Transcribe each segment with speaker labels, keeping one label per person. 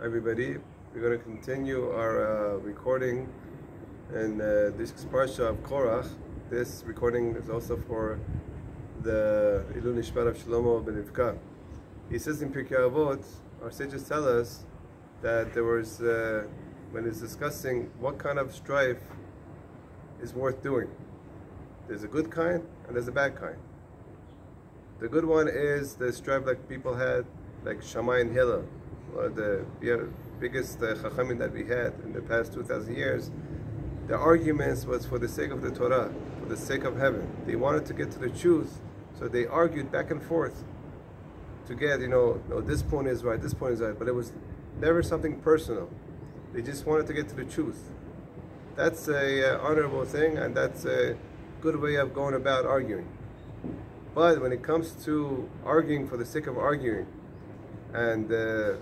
Speaker 1: everybody. We're going to continue our recording in this parsha of Korach. This recording is also for the Ilun Nishmat of Shlomo ben Rivka. He says in Pirkei Avot, our sages tell us that there was, when he's discussing what kind of strife is worth doing, there's a good kind and there's a bad kind. The good one is the strife like people had, like Shammai and Hillel, one of the biggest chachamim that we had in the past 2,000 years. The arguments was for the sake of the Torah, for the sake of heaven. They wanted to get to the truth, so they argued back and forth to get, no, this point is right, this point is right, but it was never something personal. They just wanted to get to the truth. That's a honorable thing, and that's a good way of going about arguing. But when it comes to arguing for the sake of arguing, and the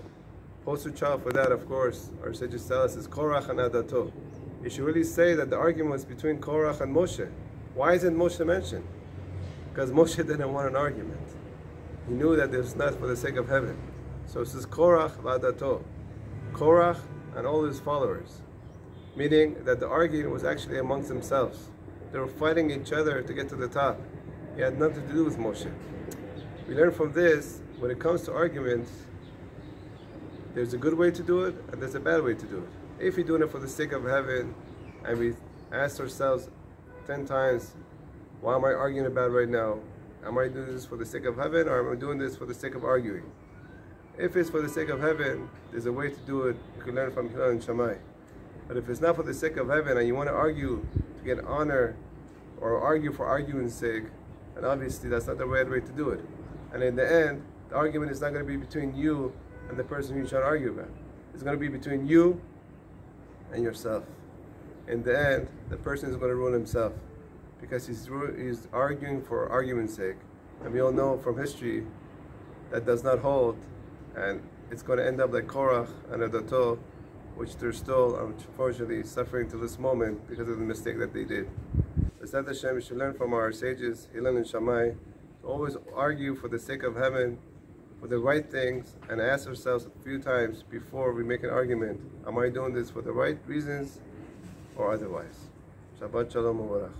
Speaker 1: poster child for that, of course, our sages tell us, is Korach and Adato. You should really say that the argument was between Korach and Moshe. Why isn't Moshe mentioned? Because Moshe didn't want an argument. He knew that it was not for the sake of heaven. So it says Korach v'Adato. Korach and all his followers. Meaning that the argument was actually amongst themselves. They were fighting each other to get to the top. It had nothing to do with Moshe. We learn from this, when it comes to arguments, there's a good way to do it and there's a bad way to do it. If you're doing it for the sake of heaven, and we ask ourselves 10 times, why am I arguing about right now? Am I doing this for the sake of heaven, or am I doing this for the sake of arguing? If it's for the sake of heaven, there's a way to do it. You can learn from Hillel and Shammai. But if it's not for the sake of heaven and you want to argue to get honor or argue for arguing's sake, and obviously that's not the right way to do it. And in the end, the argument is not going to be between you and the person you're trying to argue about. It's going to be between you and yourself. In the end, the person is going to ruin himself because he's arguing for argument's sake. And we all know from history that does not hold, and it's going to end up like Korach and Adato, which they're still, unfortunately, suffering to this moment because of the mistake that they did. B'ezrat Hashem, we should learn from our sages, Hillel and Shammai, to always argue for the sake of heaven, for the right things, and ask ourselves a few times before we make an argument, am I doing this for the right reasons or otherwise? Shabbat Shalom U'Barach.